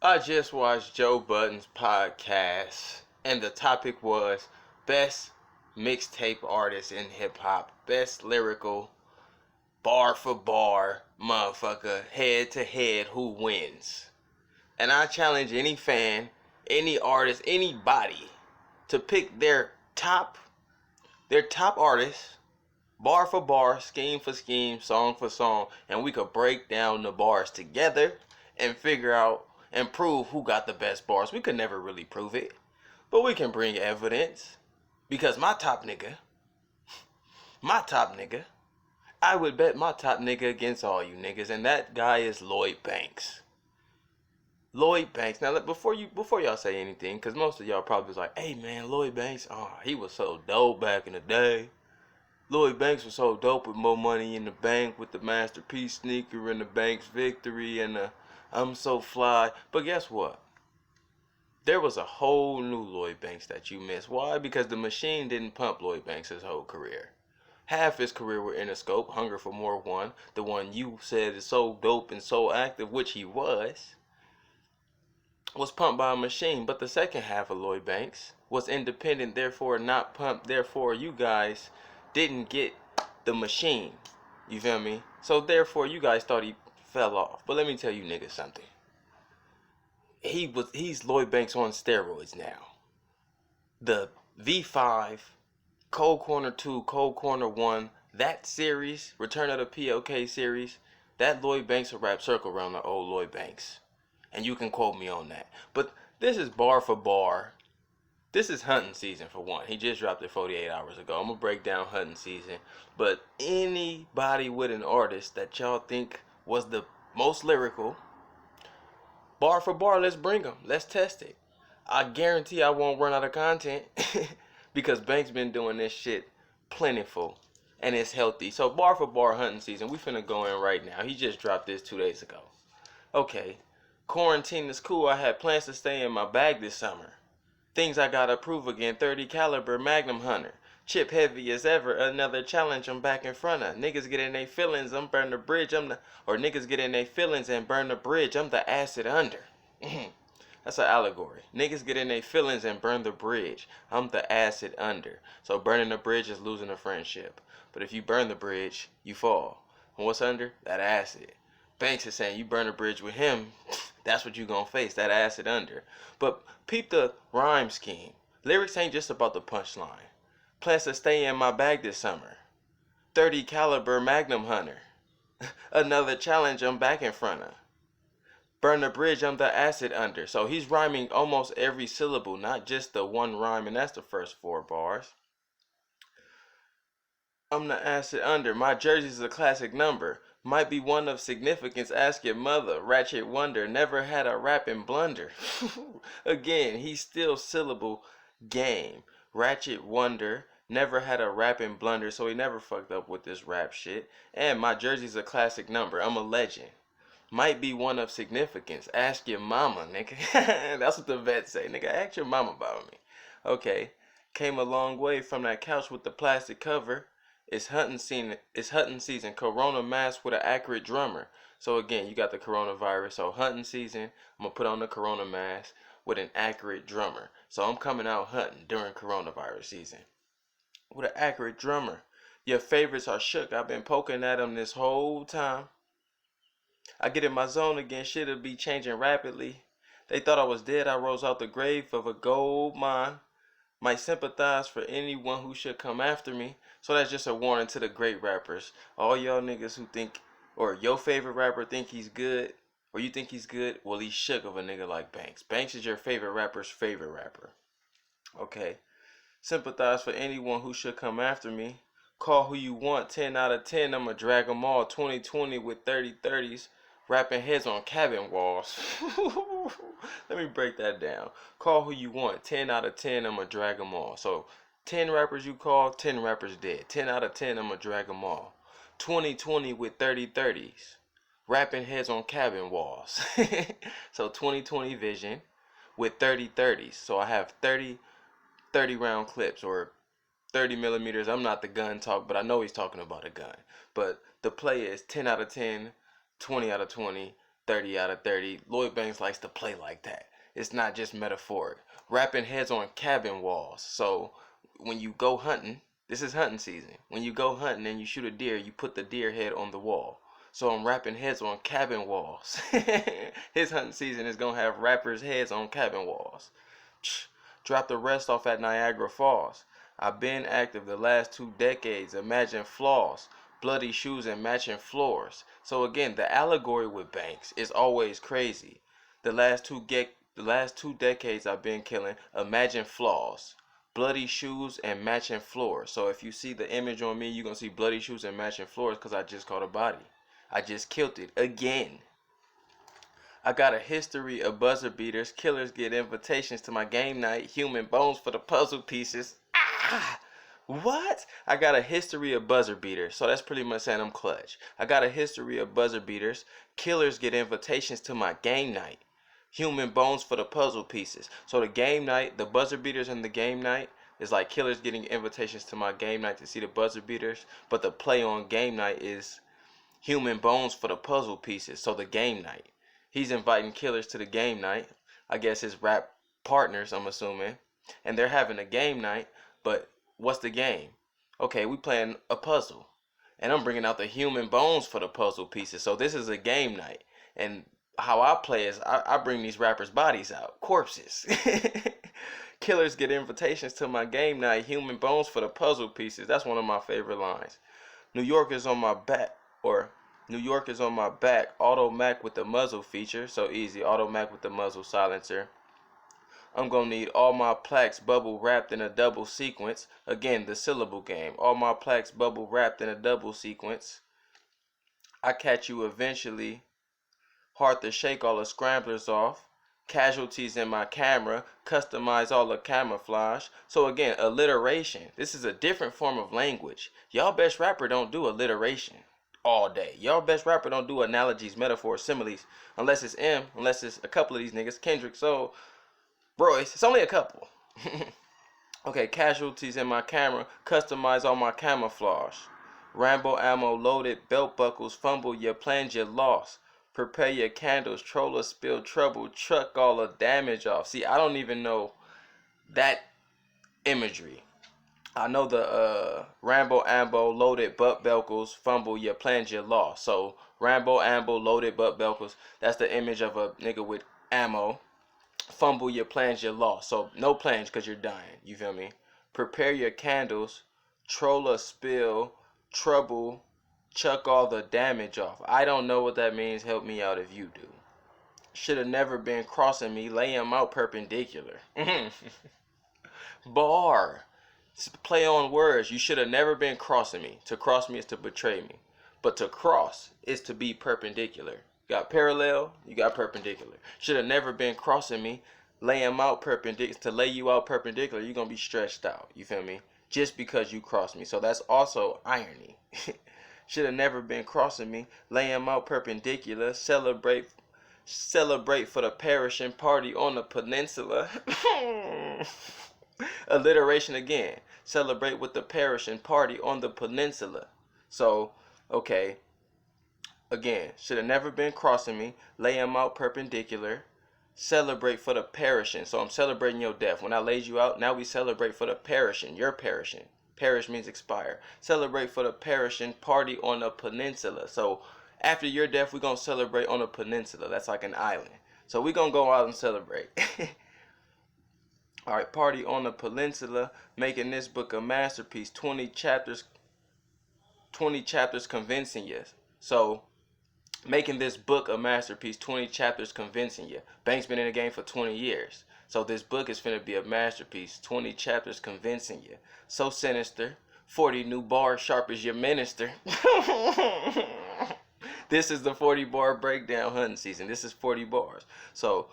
I just watched Joe Budden's podcast, and the topic was best mixtape artist in hip hop, best lyrical, bar for bar, motherfucker, head to head, who wins. And I challenge any fan, any artist, anybody to pick their top artist, bar for bar, scheme for scheme, song for song, and we could break down the bars together and figure out and prove who got the best bars. We could never really prove it, but we can bring evidence. Because my top nigga, I would bet my top nigga against all you niggas, and that guy is Lloyd Banks. Lloyd Banks. Now, before y'all say anything, because most of y'all probably was like, "Hey man, Lloyd Banks, he was so dope back in the day. Lloyd Banks was so dope with more money in the bank with the Masterpiece sneaker and the Banks Victory and the I'm so fly." But guess what? There was a whole new Lloyd Banks that you missed. Why? Because the machine didn't pump Lloyd Banks his whole career. Half his career were Interscope, Hunger for More one, the one you said is so dope and so active, which he was pumped by a machine. But the second half of Lloyd Banks was independent, therefore not pumped, therefore you guys didn't get the machine. You feel me? So therefore you guys thought he fell off. But let me tell you niggas something. He's Lloyd Banks on steroids now. The V5, Cold Corner 2, Cold Corner 1, that series, Return of the PLK series, that Lloyd Banks will wrap circle around the old Lloyd Banks. And you can quote me on that. But this is bar for bar. This is hunting season for one. He just dropped it 48 hours ago. I'm going to break down hunting season. But anybody with an artist that y'all think was the most lyrical, bar for bar, let's bring them. Let's test it. I guarantee I won't run out of content because Banks been doing this shit plentiful and it's healthy. So bar for bar hunting season, we finna go in right now. He just dropped this 2 days ago. Okay, quarantine is cool. I had plans to stay in my bag this summer. Things I gotta prove again, 30 caliber Magnum Hunter. Chip heavy as ever, another challenge I'm back in front of. Niggas get in their feelings, I'm burn the bridge, niggas get in their feelings and burn the bridge, I'm the acid under. That's an allegory. Niggas get in their feelings and burn the bridge, I'm the acid under. So burning the bridge is losing a friendship. But if you burn the bridge, you fall. And what's under? That acid. Banks is saying you burn a bridge with him, that's what you gonna face, that acid under. But peep the rhyme scheme. Lyrics ain't just about the punchline. Plans to stay in my bag this summer. 30 caliber Magnum Hunter. Another challenge I'm back in front of. Burn the bridge, I'm the acid under. So he's rhyming almost every syllable, not just the one rhyme, and that's the first 4 bars. I'm the acid under. My jersey's a classic number. Might be one of significance. Ask your mother. Ratchet Wonder. Never had a rapping blunder. Again, he's still syllable game. Ratchet Wonder. Never had a rapping blunder. So he never fucked up with this rap shit. And my jersey's a classic number. I'm a legend. Might be one of significance. Ask your mama, nigga. That's what the vets say. Nigga, ask your mama about me. Okay. Came a long way from that couch with the plastic cover. It's hunting season. It's hunting season. Corona mask with an accurate drummer. So again, you got the coronavirus. So hunting season. I'm gonna put on the corona mask with an accurate drummer. So I'm coming out hunting during coronavirus season with an accurate drummer. Your favorites are shook. I've been poking at them this whole time. I get in my zone again. Shit'll be changing rapidly. They thought I was dead. I rose out the grave of a gold mine. Might sympathize for anyone who should come after me. So that's just a warning to the great rappers. All y'all niggas who think, or your favorite rapper think he's good, or you think he's good, well, he's shook of a nigga like Banks. Banks is your favorite rapper's favorite rapper. Okay. Sympathize for anyone who should come after me. Call who you want, 10 out of 10, I'ma drag them all. 2020 with 30-30s. Rapping heads on cabin walls. Let me break that down. Call who you want. 10 out of 10, I'ma drag them all. So 10 rappers you call, 10 rappers dead. 10 out of 10, I'ma drag them all. 2020 with 30-30s. Rapping heads on cabin walls. So 2020 vision with 30-30s. So I have 30 round clips or 30 millimeters. I'm not the gun talk, but I know he's talking about a gun. But the play is 10 out of 10. 20 out of 20, 30 out of 30. Lloyd Banks likes to play like that. It's not just metaphoric. Rapping heads on cabin walls. So when you go hunting, this is hunting season. When you go hunting and you shoot a deer, you put the deer head on the wall. So I'm rapping heads on cabin walls. His hunting season is going to have rappers' heads on cabin walls. Drop the rest off at Niagara Falls. I've been active the last 2 decades. Imagine flaws, bloody shoes and matching floors. So again, the allegory with Banks is always crazy. The last two decades I've been killing. Imagine flaws, bloody shoes and matching floors. So if you see the image on me, you're going to see bloody shoes and matching floors because I just caught a body. I just killed it again. I got a history of buzzer beaters. Killers get invitations to my game night. Human bones for the puzzle pieces. Ah! What? I got a history of buzzer beaters. So that's pretty much saying I'm clutch. I got a history of buzzer beaters. Killers get invitations to my game night. Human bones for the puzzle pieces. So the game night, the buzzer beaters in the game night is like killers getting invitations to my game night to see the buzzer beaters. But the play on game night is human bones for the puzzle pieces. So the game night. He's inviting killers to the game night. I guess his rap partners, I'm assuming. And they're having a game night. But what's the game? Okay, we playing a puzzle. And I'm bringing out the human bones for the puzzle pieces. So this is a game night. And how I play is I bring these rappers' bodies out. Corpses. Killers get invitations to my game night. Human bones for the puzzle pieces. That's one of my favorite lines. New York is on my back. Or New York is on my back. Auto Mac with the muzzle feature. So easy. Auto Mac with the muzzle silencer. I'm going to need all my plaques bubble wrapped in a double sequence. Again, the syllable game. All my plaques bubble wrapped in a double sequence. I catch you eventually. Hard to shake all the scramblers off. Casualties in my camera. Customize all the camouflage. So again, alliteration. This is a different form of language. Y'all best rapper don't do alliteration all day. Y'all best rapper don't do analogies, metaphors, similes. Unless it's M. Unless it's a couple of these niggas. Kendrick, so Royce. It's only a couple. Okay, casualties in my camera. Customize all my camouflage. Rambo ammo loaded. Belt buckles. Fumble your plans you lost. Prepare your candles. Troller spill trouble. Truck all the damage off. See, I don't even know that imagery. I know the Rambo ammo loaded butt belkles. Fumble your plans you lost. So Rambo ammo loaded butt belkles. That's the image of a nigga with ammo. Fumble your plans you lost. So no plans because you're dying. You feel me? Prepare your candles. Troller spill trouble. Chuck all the damage off. I don't know what that means. Help me out if you do. Should have never been crossing me. Lay him out perpendicular. Bar. Play on words. You should have never been crossing me. To cross me is to betray me. But to cross is to be perpendicular. You got parallel, you got perpendicular. Should have never been crossing me. Lay him out perpendicular. To lay you out perpendicular, you're going to be stretched out. You feel me? Just because you crossed me. So that's also irony. Should have never been crossing me. Lay him out perpendicular. Celebrate for the perishing party on the peninsula. Alliteration again. Celebrate with the perishing party on the peninsula. So, okay. Again, should have never been crossing me. Lay him out perpendicular. Celebrate for the perishing. So I'm celebrating your death. When I laid you out, now we celebrate for the perishing. You're perishing. Perish means expire. Celebrate for the perishing party on a peninsula. So after your death, we're going to celebrate on a peninsula. That's like an island. So we're going to go out and celebrate. All right, party on the peninsula. Making this book a masterpiece. 20 chapters convincing you. So making this book a masterpiece. 20 chapters convincing you. Banks been in the game for 20 years. So this book is finna be a masterpiece. 20 chapters convincing you. So sinister. 40 new bars sharp as your minister. This is the 40 bar breakdown hunting season. This is 40 bars. So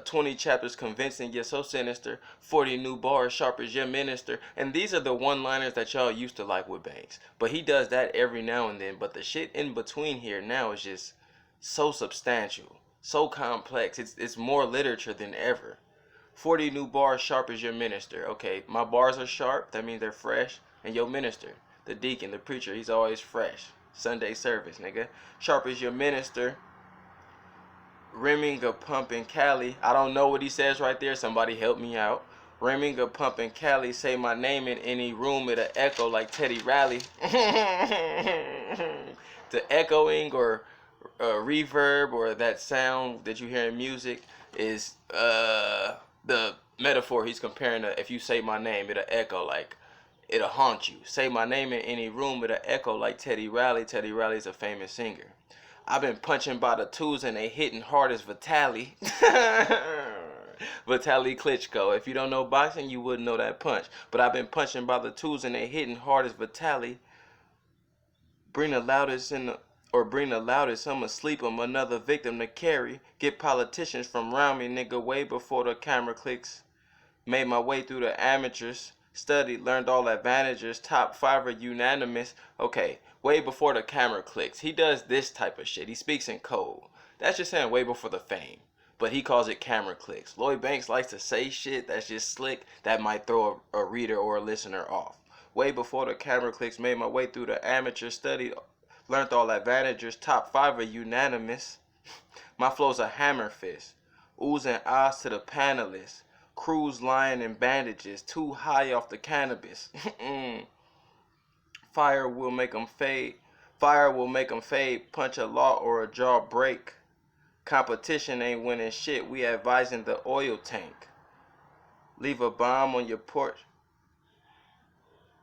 20 chapters convincing you. So sinister. 40 new bars sharp as your minister. And these are the one-liners that y'all used to like with Banks. But he does that every now and then. But the shit in between here now is just so substantial. So complex. It's more literature than ever. 40 new bars sharp as your minister. Okay, my bars are sharp. That means they're fresh. And your minister, the deacon, the preacher, he's always fresh. Sunday service, nigga. Sharp as your minister. rimming a pump in Cali. I don't know what he says right there. Somebody help me out. Rimming a pump in Cali. Say my name in any room, it'll echo like Teddy Riley. The echoing or reverb or that sound that you hear in music is the metaphor he's comparing to. If you say my name, it'll echo like it'll haunt you. Say my name in any room, it'll echo like Teddy Riley. Teddy Riley's a famous singer. I've been punching by the twos and they hitting hard as Vitaly. Vitaly Klitschko. If you don't know boxing, you wouldn't know that punch. But I've been punching by the twos and they hitting hard as Vitaly. Bring the loudest in the bring the loudest, I'm asleep, I'm another victim to carry. Get politicians from round me, nigga, way before the camera clicks. Made my way through the amateurs. Studied, learned all advantages. Top 5 are unanimous. Okay, way before the camera clicks. He does this type of shit. He speaks in code. That's just saying way before the fame. But he calls it camera clicks. Lloyd Banks likes to say shit that's just slick that might throw a reader or a listener off. Way before the camera clicks, made my way through the amateur. Studied, learned all advantages. Top 5 are unanimous. My flow's a hammer fist. Oohs and ahs to the panelists. Crews lying in bandages. Too high off the cannabis. Fire will make them fade. Fire will make them fade. Punch a law or a jaw break. Competition ain't winning shit. We advising the oil tank. Leave a bomb on your porch.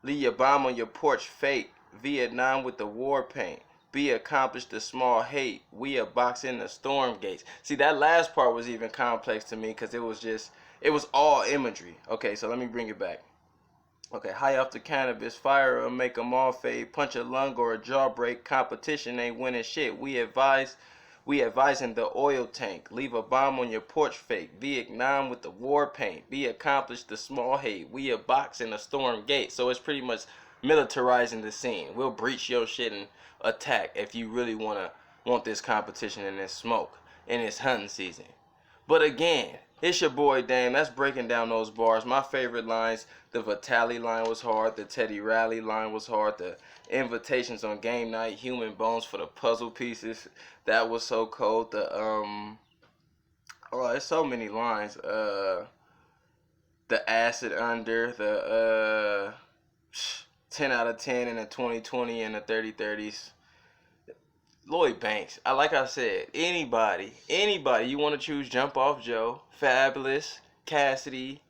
Leave your bomb on your porch fake. Vietnam with the war paint. Be accomplished the small hate. We a box in the storm gates. See, that last part was even complex to me because it was all imagery. Okay, so let me bring it back. Okay, high off the cannabis, fire will make them all fade. Punch a lung or a jaw break. Competition ain't winning shit. We advising the oil tank. Leave a bomb on your porch fake. Vietnam with the war paint. Be accomplished the small hate. We a box in the storm gate. So it's pretty much militarizing the scene. We'll breach your shit and attack if you really want this competition and this smoke in this hunting season. But again, it's your boy Dame. That's breaking down those bars. My favorite lines, the Vitaly line was hard. The Teddy Riley line was hard. The invitations on game night, human bones for the puzzle pieces. That was so cold. The oh, there's so many lines. The acid under, the 10 out of 10 and the 20/20 and the 30/30s. Lloyd Banks. Like I said, anybody you want to choose, Jump Off Joe, Fabulous, Cassidy,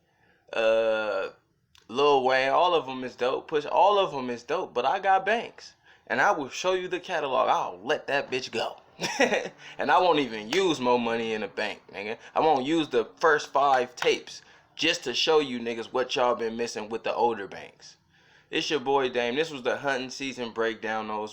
Lil Wayne, all of them is dope. Push, all of them is dope. But I got Banks, and I will show you the catalog. I'll let that bitch go. And I won't even use more money in the bank, nigga. I won't use the first 5 tapes just to show you niggas what y'all been missing with the older Banks. It's your boy Dame. This was the hunting season breakdown. Those